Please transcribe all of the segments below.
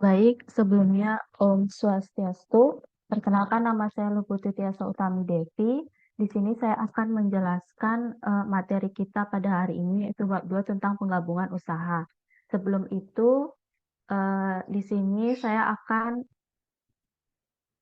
Baik, sebelumnya Om Swastiastu. Perkenalkan nama saya Luputi Tiasa Utami Devi. Di sini saya akan menjelaskan materi kita pada hari ini yaitu bab 2 tentang penggabungan usaha. Sebelum itu, di sini saya akan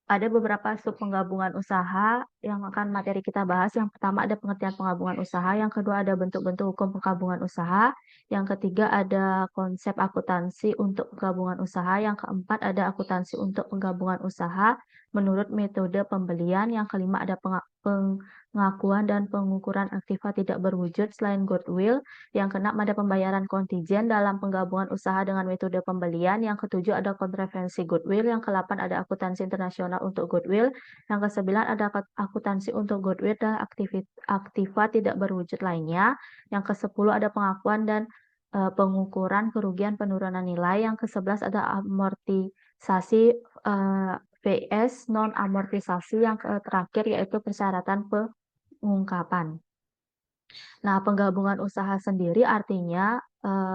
ada beberapa sub penggabungan usaha yang akan materi kita bahas. Yang pertama ada pengertian penggabungan usaha, yang kedua ada bentuk-bentuk hukum penggabungan usaha, yang ketiga ada konsep akuntansi untuk penggabungan usaha, yang keempat ada akuntansi untuk penggabungan usaha menurut metode pembelian, yang kelima ada pengakuan dan pengukuran aktiva tidak berwujud selain goodwill, yang keenam ada pembayaran kontingent dalam penggabungan usaha dengan metode pembelian, yang ketujuh ada kontravensi goodwill, yang kedelapan ada akuntansi internasional untuk goodwill, yang kesembilan ada akuntansi untuk goodwill dan aktiva tidak berwujud lainnya, yang kesepuluh ada pengakuan dan pengukuran kerugian penurunan nilai, yang kesebelas ada amortisasi vs non amortisasi, yang terakhir yaitu persyaratan pengungkapan. Nah, penggabungan usaha sendiri artinya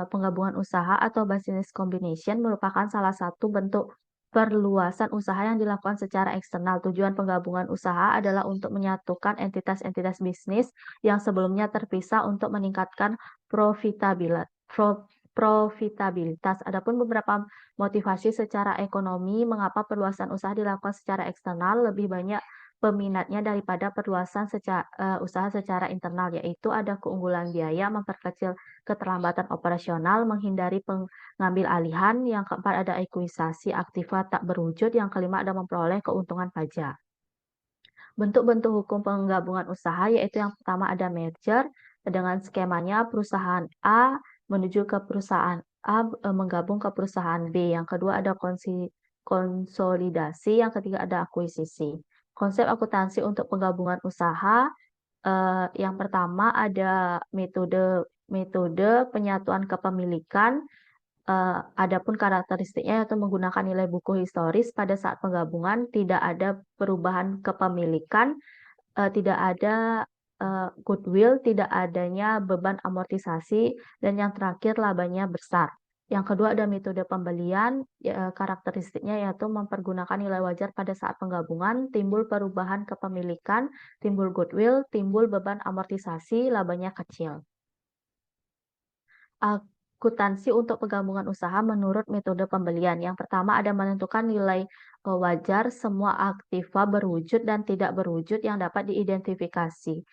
penggabungan usaha atau business combination merupakan salah satu bentuk perluasan usaha yang dilakukan secara eksternal. Tujuan penggabungan usaha adalah untuk menyatukan entitas-entitas bisnis yang sebelumnya terpisah untuk meningkatkan profitabilitas. Adapun beberapa motivasi secara ekonomi mengapa perluasan usaha dilakukan secara eksternal lebih banyak peminatnya daripada perluasan usaha secara internal, yaitu ada keunggulan biaya, memperkecil keterlambatan operasional, menghindari pengambil alihan, yang keempat ada ekuisasi aktiva tak berwujud, yang kelima ada memperoleh keuntungan pajak. Bentuk-bentuk hukum penggabungan usaha yaitu yang pertama ada merger, dengan skemanya perusahaan A menuju ke perusahaan A menggabung ke perusahaan B. Yang kedua ada konsolidasi, yang ketiga ada akuisisi. Konsep akuntansi untuk penggabungan usaha, yang pertama ada metode metode penyatuan kepemilikan. Adapun karakteristiknya yaitu menggunakan nilai buku historis pada saat penggabungan, tidak ada perubahan kepemilikan, tidak ada goodwill, tidak adanya beban amortisasi, dan yang terakhir labanya besar. Yang kedua ada metode pembelian, karakteristiknya yaitu mempergunakan nilai wajar pada saat penggabungan, timbul perubahan kepemilikan, timbul goodwill, timbul beban amortisasi, labanya kecil. Akuntansi untuk penggabungan usaha menurut metode pembelian. Yang pertama ada menentukan nilai wajar semua aktiva berwujud dan tidak berwujud yang dapat diidentifikasi,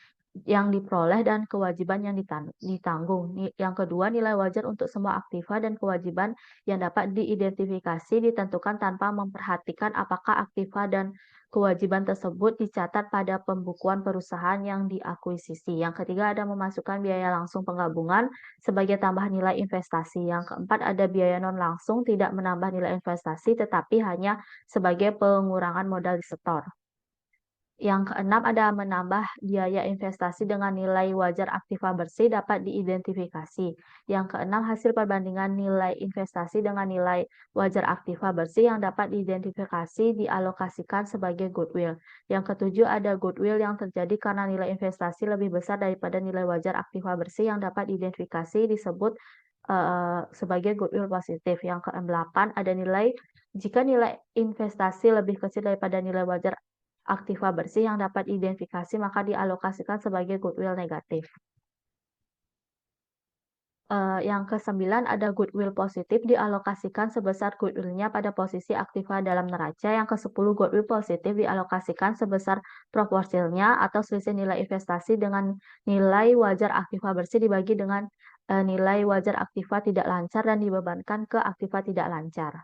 yang diperoleh dan kewajiban yang ditanggung. Yang kedua, nilai wajar untuk semua aktiva dan kewajiban yang dapat diidentifikasi ditentukan tanpa memperhatikan apakah aktiva dan kewajiban tersebut dicatat pada pembukuan perusahaan yang diakuisisi. Yang ketiga, ada memasukkan biaya langsung penggabungan sebagai tambahan nilai investasi. Yang keempat, ada biaya non langsung tidak menambah nilai investasi tetapi hanya sebagai pengurangan modal di setor. Yang keenam ada menambah biaya investasi dengan nilai wajar aktiva bersih dapat diidentifikasi. Yang keenam hasil perbandingan nilai investasi dengan nilai wajar aktiva bersih yang dapat diidentifikasi dialokasikan sebagai goodwill. Yang ketujuh ada goodwill yang terjadi karena nilai investasi lebih besar daripada nilai wajar aktiva bersih yang dapat diidentifikasi disebut sebagai goodwill positif. Yang ke-8 ada jika nilai investasi lebih kecil daripada nilai wajar aktiva bersih yang dapat diidentifikasi maka dialokasikan sebagai goodwill negatif. Yang ke-9 ada goodwill positif dialokasikan sebesar goodwill-nya pada posisi aktiva dalam neraca. Yang ke-10 goodwill positif dialokasikan sebesar proporsilnya atau selisih nilai investasi dengan nilai wajar aktiva bersih dibagi dengan nilai wajar aktiva tidak lancar dan dibebankan ke aktiva tidak lancar.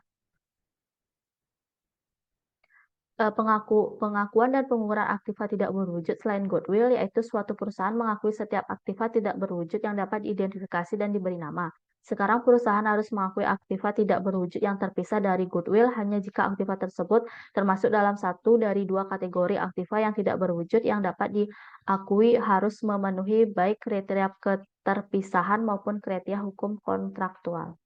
Pengakuan dan pengukuran aktiva tidak berwujud selain goodwill, yaitu suatu perusahaan mengakui setiap aktiva tidak berwujud yang dapat diidentifikasi dan diberi nama. Sekarang perusahaan harus mengakui aktiva tidak berwujud yang terpisah dari goodwill hanya jika aktiva tersebut termasuk dalam satu dari dua kategori aktiva yang tidak berwujud yang dapat diakui harus memenuhi baik kriteria keterpisahan maupun kriteria hukum kontraktual.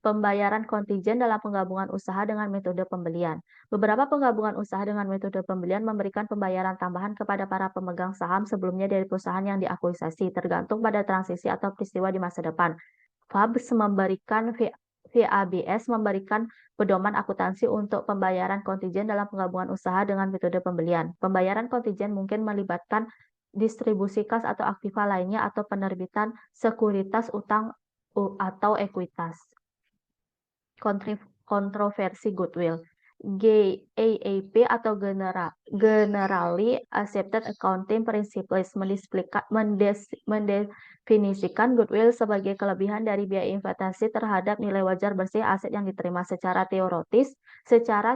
Pembayaran kontingent dalam penggabungan usaha dengan metode pembelian. Beberapa penggabungan usaha dengan metode pembelian memberikan pembayaran tambahan kepada para pemegang saham sebelumnya dari perusahaan yang diakuisisi, tergantung pada transisi atau peristiwa di masa depan. FABS memberikan FABS memberikan pedoman akuntansi untuk pembayaran kontingent dalam penggabungan usaha dengan metode pembelian. Pembayaran kontingent mungkin melibatkan distribusi kas atau aktiva lainnya atau penerbitan sekuritas utang atau ekuitas. Kontroversi goodwill. GAAP atau Generally Accepted Accounting Principles mendefinisikan goodwill sebagai kelebihan dari biaya investasi terhadap nilai wajar bersih aset yang diterima. Secara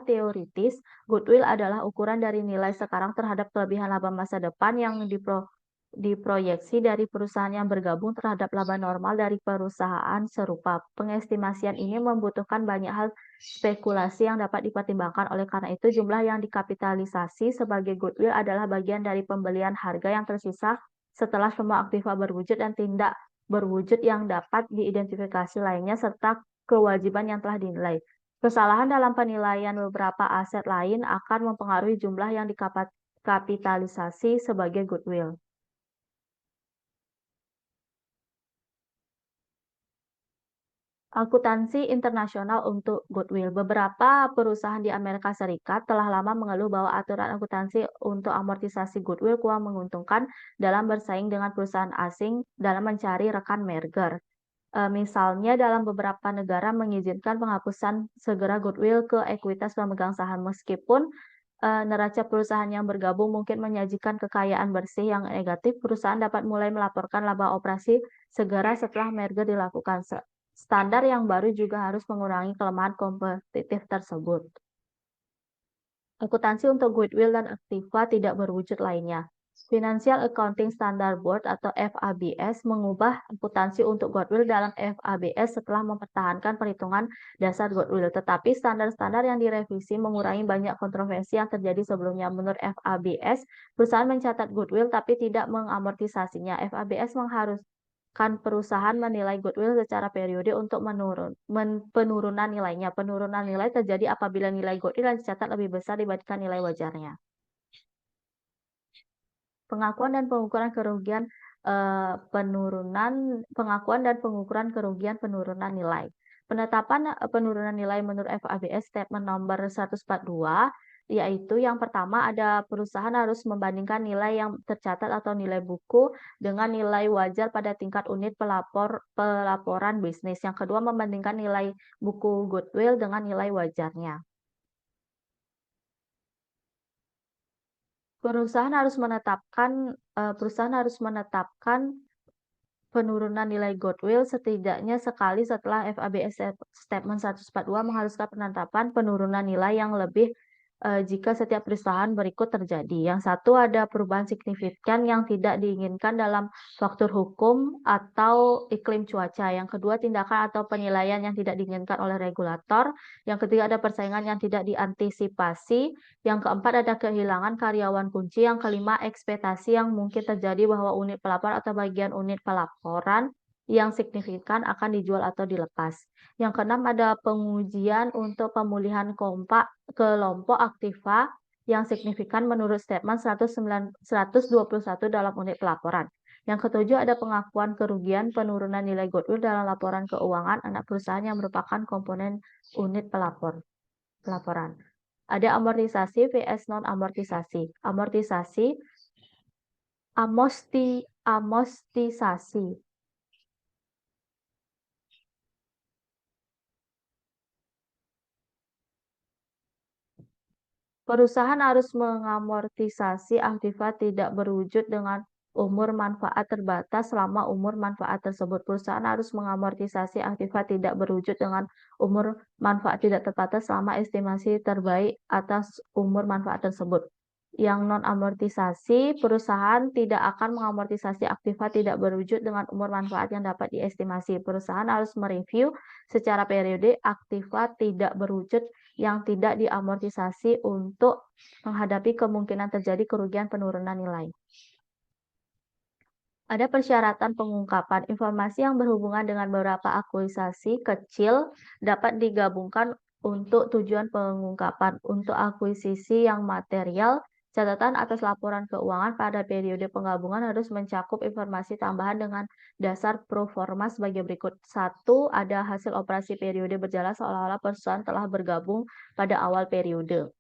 teoritis, goodwill adalah ukuran dari nilai sekarang terhadap kelebihan laba masa depan yang diproyeksi dari perusahaan yang bergabung terhadap laba normal dari perusahaan serupa. Pengestimasian ini membutuhkan banyak hal spekulasi yang dapat dipertimbangkan. Oleh karena itu, jumlah yang dikapitalisasi sebagai goodwill adalah bagian dari pembelian harga yang tersisa setelah semua aktiva berwujud dan tidak berwujud yang dapat diidentifikasi lainnya, serta kewajiban yang telah dinilai. Kesalahan dalam penilaian beberapa aset lain akan mempengaruhi jumlah yang dikapitalisasi sebagai goodwill. Akuntansi internasional untuk goodwill. Beberapa perusahaan di Amerika Serikat telah lama mengeluh bahwa aturan akuntansi untuk amortisasi goodwill kurang menguntungkan dalam bersaing dengan perusahaan asing dalam mencari rekan merger. Misalnya dalam beberapa negara mengizinkan penghapusan segera goodwill ke ekuitas pemegang saham. Meskipun neraca perusahaan yang bergabung mungkin menyajikan kekayaan bersih yang negatif, perusahaan dapat mulai melaporkan laba operasi segera setelah merger dilakukan. Standar yang baru juga harus mengurangi kelemahan kompetitif tersebut. Akuntansi untuk goodwill dan aktiva tidak berwujud lainnya. Financial Accounting Standard Board atau FABS mengubah akuntansi untuk goodwill dalam FABS setelah mempertahankan perhitungan dasar goodwill. Tetapi standar-standar yang direvisi mengurangi banyak kontroversi yang terjadi sebelumnya. Menurut FABS, perusahaan mencatat goodwill tapi tidak mengamortisasinya. FABS mengharuskan perusahaan menilai goodwill secara periode untuk penurunan nilainya. Penurunan nilai terjadi apabila nilai goodwill dicatat lebih besar dibandingkan nilai wajarnya. Pengakuan dan pengukuran kerugian penurunan nilai. Penetapan penurunan nilai menurut FABS Statement Nomor 142, yaitu yang pertama ada perusahaan harus membandingkan nilai yang tercatat atau nilai buku dengan nilai wajar pada tingkat unit pelaporan bisnis. Yang kedua, membandingkan nilai buku goodwill dengan nilai wajarnya. Perusahaan harus menetapkan penurunan nilai goodwill setidaknya sekali setelah FABS Statement 142 mengharuskan penetapan penurunan nilai yang lebih jika setiap perusahaan berikut terjadi. Yang satu, ada perubahan signifikan yang tidak diinginkan dalam faktor hukum atau iklim cuaca. Yang kedua, tindakan atau penilaian yang tidak diinginkan oleh regulator. Yang ketiga, ada persaingan yang tidak diantisipasi. Yang keempat, ada kehilangan karyawan kunci. Yang kelima, ekspektasi yang mungkin terjadi bahwa unit pelapor atau bagian unit pelaporan yang signifikan akan dijual atau dilepas. Yang keenam, ada pengujian untuk pemulihan kelompok aktiva yang signifikan menurut statement 121 dalam unit pelaporan. Yang ketujuh, ada pengakuan kerugian penurunan nilai goodwill dalam laporan keuangan anak perusahaan yang merupakan komponen unit pelaporan. Ada amortisasi vs non-amortisasi. Amortisasi. Perusahaan harus mengamortisasi aktiva tidak berwujud dengan umur manfaat terbatas selama umur manfaat tersebut. Perusahaan harus mengamortisasi aktiva tidak berwujud dengan umur manfaat tidak terbatas selama estimasi terbaik atas umur manfaat tersebut. Yang non-amortisasi, perusahaan tidak akan mengamortisasi aktiva tidak berwujud dengan umur manfaat yang dapat diestimasi. Perusahaan harus mereview secara periode aktiva tidak berwujud yang tidak diamortisasi untuk menghadapi kemungkinan terjadi kerugian penurunan nilai. Ada persyaratan pengungkapan. Informasi yang berhubungan dengan beberapa akuisisi kecil dapat digabungkan untuk tujuan pengungkapan. Untuk akuisisi yang material, Catatan atas laporan keuangan pada periode penggabungan harus mencakup informasi tambahan dengan dasar pro forma sebagai berikut. 1. Ada hasil operasi periode berjalan seolah-olah perusahaan telah bergabung pada awal periode.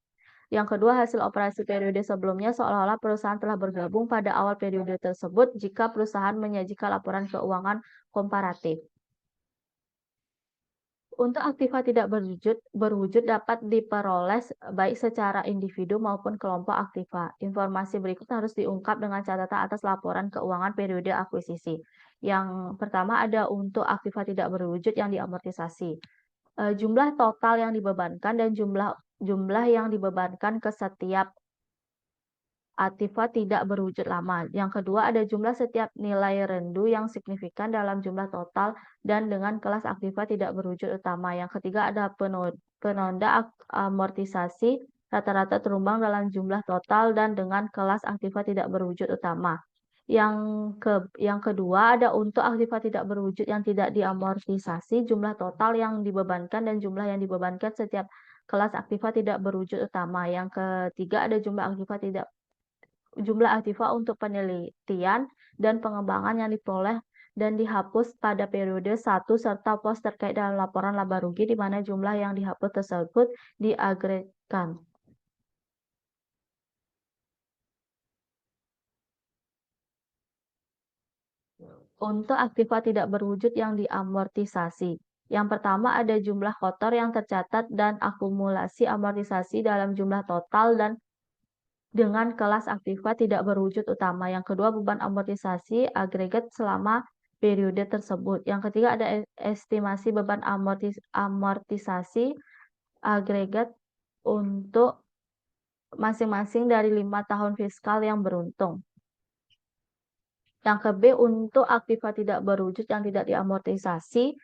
Yang kedua, hasil operasi periode sebelumnya seolah-olah perusahaan telah bergabung pada awal periode tersebut jika perusahaan menyajikan laporan keuangan komparatif. Untuk aktiva tidak berwujud dapat diperoleh baik secara individu maupun kelompok aktiva. Informasi berikut harus diungkap dengan catatan atas laporan keuangan periode akuisisi. Yang pertama ada untuk aktiva tidak berwujud yang diamortisasi. Jumlah total yang dibebankan dan jumlah yang dibebankan ke setiap aktiva tidak berwujud lama. Yang kedua, ada jumlah setiap nilai rendu yang signifikan dalam jumlah total dan dengan kelas aktiva tidak berwujud utama. Yang ketiga, ada penonda amortisasi rata-rata terumbang dalam jumlah total dan dengan kelas aktiva tidak berwujud utama. Yang kedua, ada untuk aktiva tidak berwujud yang tidak diamortisasi, jumlah total yang dibebankan dan jumlah yang dibebankan setiap kelas aktiva tidak berwujud utama. Yang ketiga, ada jumlah aktiva untuk penelitian dan pengembangan yang diperoleh dan dihapus pada periode 1 serta pos terkait dalam laporan laba rugi di mana jumlah yang dihapus tersebut diagregasikan. Untuk aktiva tidak berwujud yang diamortisasi. Yang pertama ada jumlah kotor yang tercatat dan akumulasi amortisasi dalam jumlah total dan dengan kelas aktiva tidak berwujud utama. Yang kedua, beban amortisasi agregat selama periode tersebut. Yang ketiga, ada estimasi beban amortisasi agregat untuk masing-masing dari 5 tahun fiskal yang beruntung. Yang ke-B, untuk aktiva tidak berwujud yang tidak diamortisasi,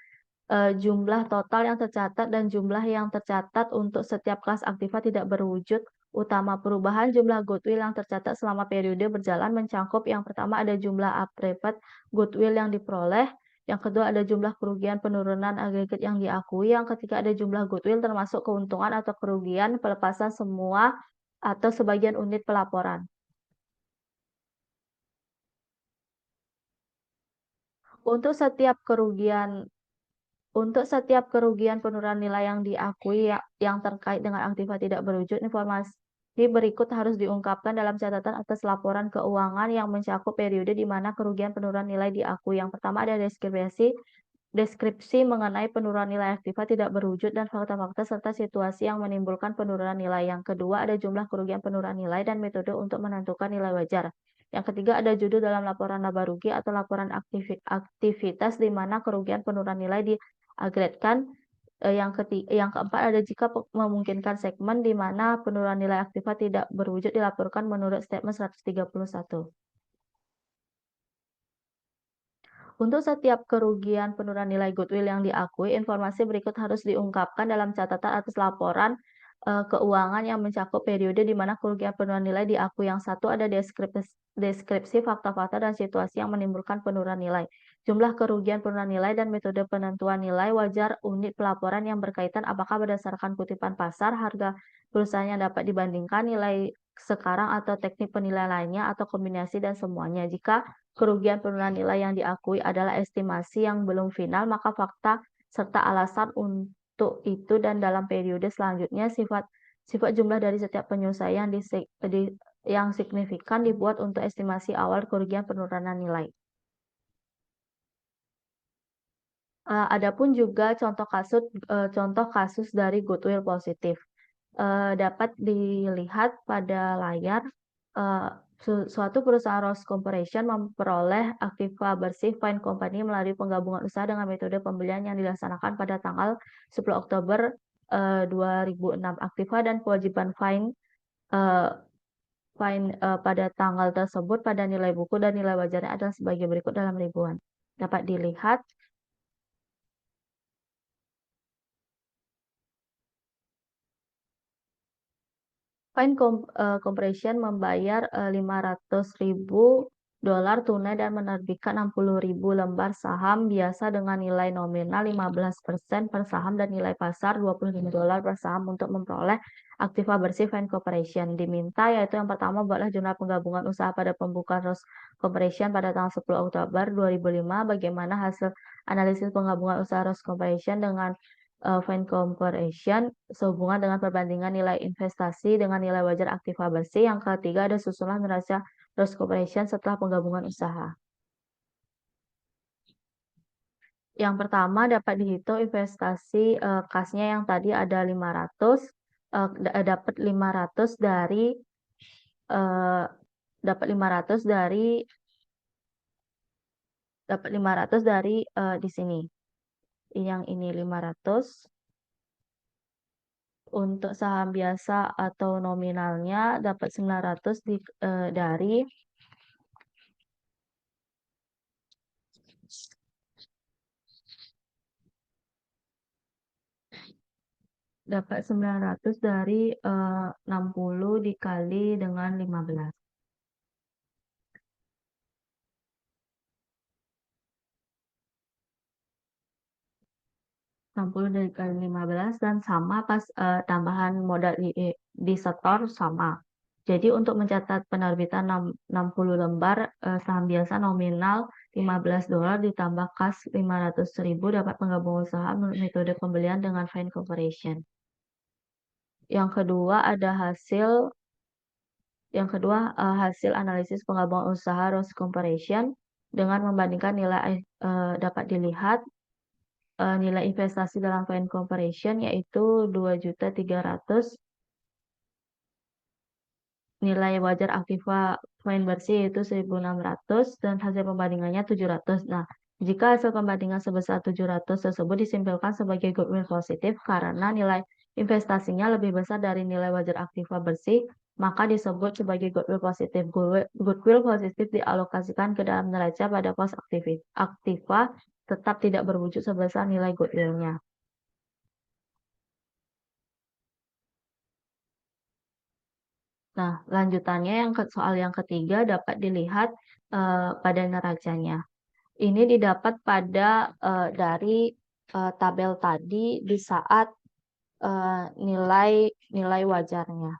jumlah total yang tercatat dan jumlah yang tercatat untuk setiap kelas aktiva tidak berwujud utama. Perubahan jumlah goodwill yang tercatat selama periode berjalan mencakup yang pertama ada jumlah updated goodwill yang diperoleh, yang kedua ada jumlah kerugian penurunan agregat yang diakui, yang ketiga ada jumlah goodwill termasuk keuntungan atau kerugian pelepasan semua atau sebagian unit pelaporan. Untuk setiap kerugian penurunan nilai yang diakui yang terkait dengan aktiva tidak berwujud, informasi berikut harus diungkapkan dalam catatan atas laporan keuangan yang mencakup periode di mana kerugian penurunan nilai diakui. Yang pertama ada deskripsi mengenai penurunan nilai aktiva tidak berwujud dan fakta-fakta serta situasi yang menimbulkan penurunan nilai. Yang kedua ada jumlah kerugian penurunan nilai dan metode untuk menentukan nilai wajar. Yang ketiga ada judul dalam laporan laba rugi atau laporan aktivitas di mana kerugian penurunan nilai diagregasikan. Yang keempat ada jika memungkinkan segmen di mana penurunan nilai aktiva tidak berwujud dilaporkan menurut statement 131. Untuk setiap kerugian penurunan nilai goodwill yang diakui, informasi berikut harus diungkapkan dalam catatan atas laporan keuangan yang mencakup periode di mana kerugian penurunan nilai diakui. Yang satu ada deskripsi fakta-fakta dan situasi yang menimbulkan penurunan nilai. Jumlah kerugian penurunan nilai dan metode penentuan nilai wajar unit pelaporan yang berkaitan apakah berdasarkan kutipan pasar, harga perusahaan yang dapat dibandingkan, nilai sekarang atau teknik penilaian lainnya, atau kombinasi dan semuanya. Jika kerugian penurunan nilai yang diakui adalah estimasi yang belum final, maka fakta serta alasan untuk itu dan dalam periode selanjutnya sifat jumlah dari setiap penyelesaian yang signifikan dibuat untuk estimasi awal kerugian penurunan nilai. Adapun juga contoh kasus dari goodwill positif. Dapat dilihat pada layar, suatu perusahaan Ross Corporation memperoleh aktiva bersih Fine Company melalui penggabungan usaha dengan metode pembelian yang dilaksanakan pada tanggal 10 Oktober 2006. Aktiva dan kewajiban Fine pada tanggal tersebut pada nilai buku dan nilai wajarnya adalah sebagai berikut dalam ribuan. Dapat dilihat Fine Corporation membayar 500.000 dolar tunai dan menerbitkan 60.000 lembar saham biasa dengan nilai nominal 15% per saham dan nilai pasar 25 dolar per saham untuk memperoleh aktiva bersih Fine Corporation. Diminta yaitu yang pertama buatlah jurnal penggabungan usaha pada pembukaan Rose Corporation pada tanggal 10 Oktober 2005. Bagaimana hasil analisis penggabungan usaha Rose Corporation dengan Fine Corporation sehubungan dengan perbandingan nilai investasi dengan nilai wajar aktiva bersih. Yang ketiga ada susunan neraca Rose Corporation setelah penggabungan usaha. Yang pertama dapat dihitung investasi kasnya yang tadi ada 500, dapat 500 dari dapat 500 dari di sini. Yang ini 500. Untuk saham biasa atau nominalnya dapat 900 dari dapat 900 dari 60 dikali dengan 15. 60 dikali 15 dan sama pas tambahan modal di setor sama. Jadi untuk mencatat penerbitan 60 lembar saham biasa nominal 15 dolar ditambah kas 500.000 dapat penggabungan usaha menurut metode pembelian dengan Fine Corporation. Yang kedua hasil analisis penggabungan usaha Rose Corporation dengan membandingkan nilai dapat dilihat nilai investasi dalam Fine Corporation yaitu 2.300.000, nilai wajar aktiva Fine bersih yaitu 1.600 dan hasil pembandingannya 700. Nah, jika hasil pembandingan sebesar 700 tersebut disimpulkan sebagai goodwill positif karena nilai investasinya lebih besar dari nilai wajar aktiva bersih, maka disebut sebagai goodwill positif. Goodwill positif dialokasikan ke dalam neraca pada pos aktiva tetap tidak berwujud sebesar nilai goodwill-nya. Nah, lanjutannya soal yang ketiga dapat dilihat pada neracanya. Ini didapat dari tabel tadi di saat nilai wajarnya.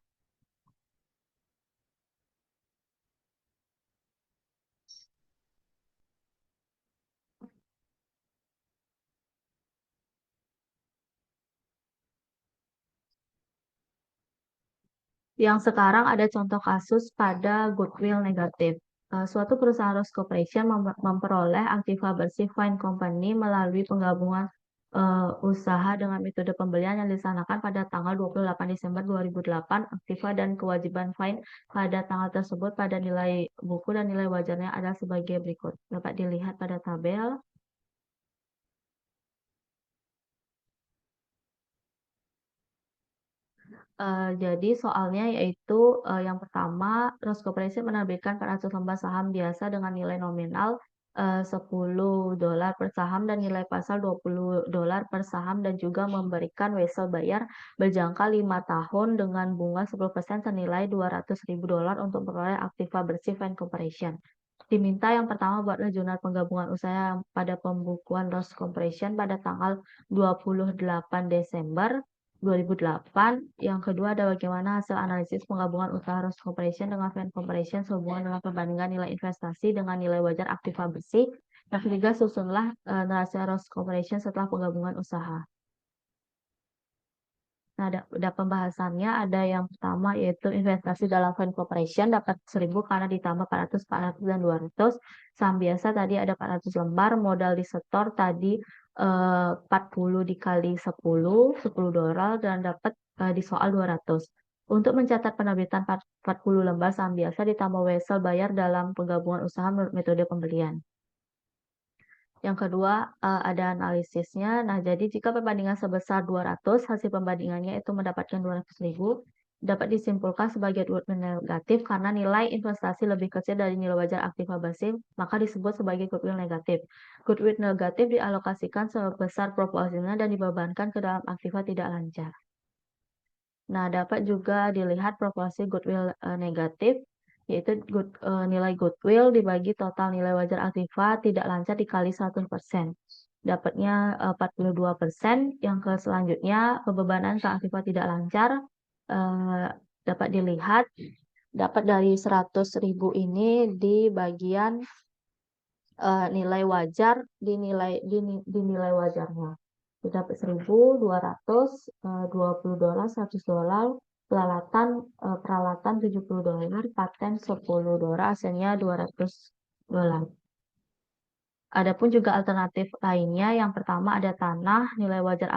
Yang sekarang ada contoh kasus pada goodwill negatif. Suatu perusahaan Rose Corporation memperoleh aktiva bersih Fine Company melalui penggabungan usaha dengan metode pembelian yang dilaksanakan pada tanggal 28 Desember 2008. Aktiva dan kewajiban Fine pada tanggal tersebut pada nilai buku dan nilai wajarnya adalah sebagai berikut. Dapat dilihat pada tabel. Jadi soalnya yaitu yang pertama, Rose Corporation menerbitkan 400 lembar saham biasa dengan nilai nominal 10 dolar per saham dan nilai pasar 20 dolar per saham dan juga memberikan wesel bayar berjangka 5 tahun dengan bunga 10% senilai 200.000 dolar untuk memperoleh aktiva bersih Fine Corporation. Diminta yang pertama buatlah jurnal penggabungan usaha pada pembukuan Rose Corporation pada tanggal 28 Desember 2008. Yang kedua ada bagaimana hasil analisis penggabungan usaha Rose Corporation dengan Fine Corporation sehubungan dengan perbandingan nilai investasi dengan nilai wajar aktiva bersih. Yang ketiga susunlah neraca Rose Corporation setelah penggabungan usaha. Nah, ada pembahasannya, ada yang pertama yaitu investasi dalam Fine Corporation dapat 1.000 karena ditambah 400, 400, dan 200. Saham biasa tadi ada 400 lembar, modal disetor tadi 40 dikali 10 dolar dan dapat di soal 200. Untuk mencatat penerbitan 40 lembar saham biasa ditambah wesel bayar dalam penggabungan usaha menurut metode pembelian. Yang kedua, ada analisisnya. Nah, jadi jika perbandingan sebesar 200, hasil pembandingannya itu mendapatkan 200.000, dapat disimpulkan sebagai goodwill negatif karena nilai investasi lebih kecil dari nilai wajar aktiva bersih, maka disebut sebagai goodwill negatif. Goodwill negatif dialokasikan sebesar proporsinya dan dibebankan ke dalam aktiva tidak lancar. Nah, dapat juga dilihat proporsi goodwill negatif yaitu nilai goodwill dibagi total nilai wajar aktiva tidak lancar dikali 100%. Dapatnya 42%. Yang ke selanjutnya, kebebanan ke aktiva tidak lancar eh, dapat dilihat dapat dari 100.000 ini di bagian nilai wajar di nilai wajarnya. Dapat 1.220 dolar, $100, peralatan $70, paten $10, hasilnya $200. Adapun juga alternatif lainnya, yang pertama ada tanah, nilai wajar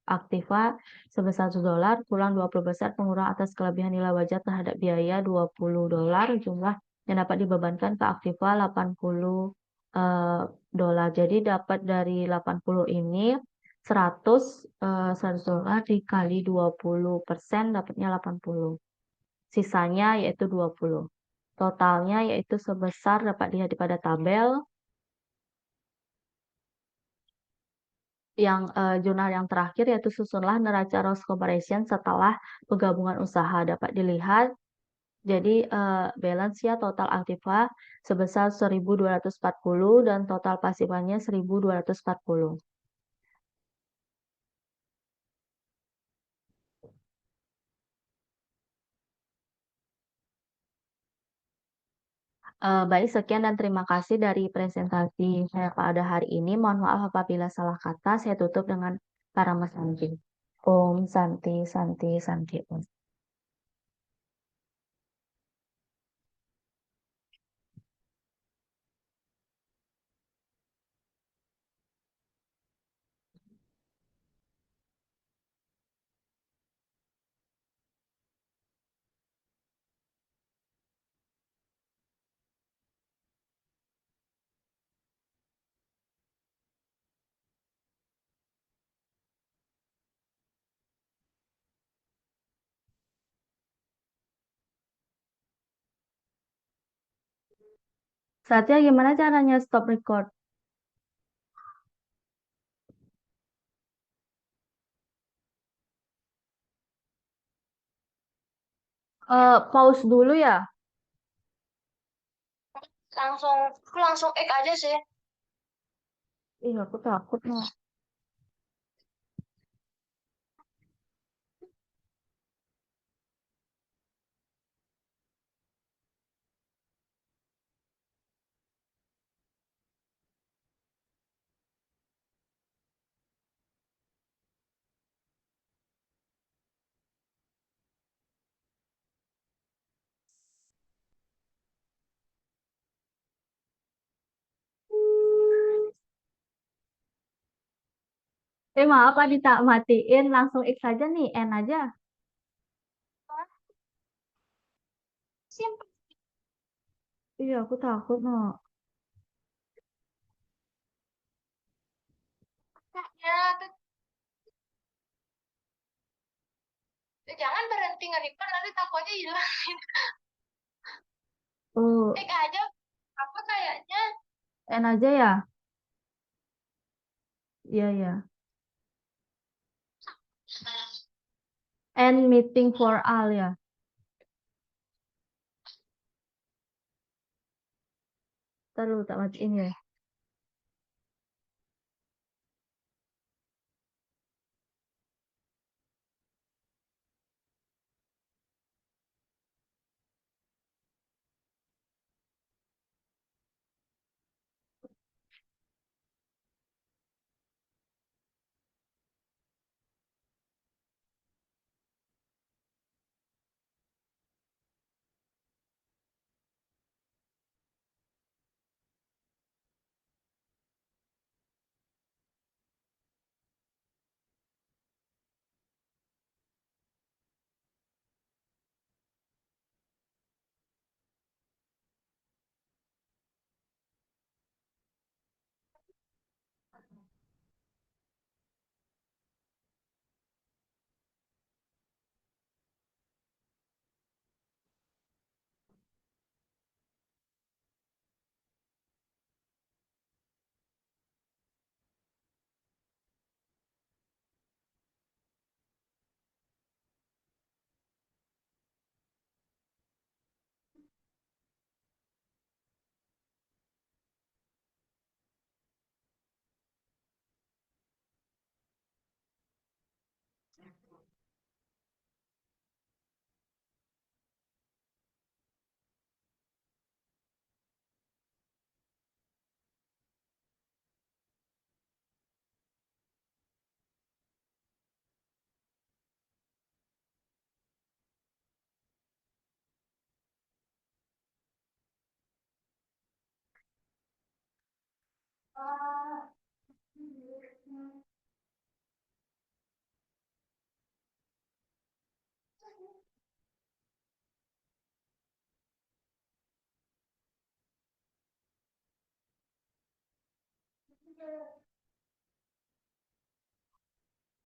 aktiva sebesar $100, kurang 20% pengurang atas kelebihan nilai wajar terhadap biaya $20, jumlah yang dapat dibebankan ke aktiva $80. Jadi dapat dari 80 ini 100 $100 dikali 20% dapatnya 80. Sisanya yaitu 20. Totalnya yaitu sebesar, dapat dilihat pada tabel yang jurnal yang terakhir, yaitu susunlah neraca Ross Corporation setelah penggabungan usaha, dapat dilihat. Jadi balance ya, total aktiva sebesar 1.240 dan total pasifannya 1.240. Baik, sekian dan terima kasih dari presentasi saya pada hari ini. Mohon maaf apabila salah kata. Saya tutup dengan Parama Santi. Om Santi Santi Santi Om. Satya, gimana caranya stop record? Pause dulu ya. Langsung aku langsung ek aja sih. Ih, aku takut nih. Maaf, Adita, matiin langsung X aja nih, N aja. Simpel Iya, aku takut no. ya. Jangan berhenti nge-record, nanti takutnya hilang. Oh, Ek aja apa kayaknya. N aja ya? Iya, iya. N meeting for all ya. Terus tak matiin ya.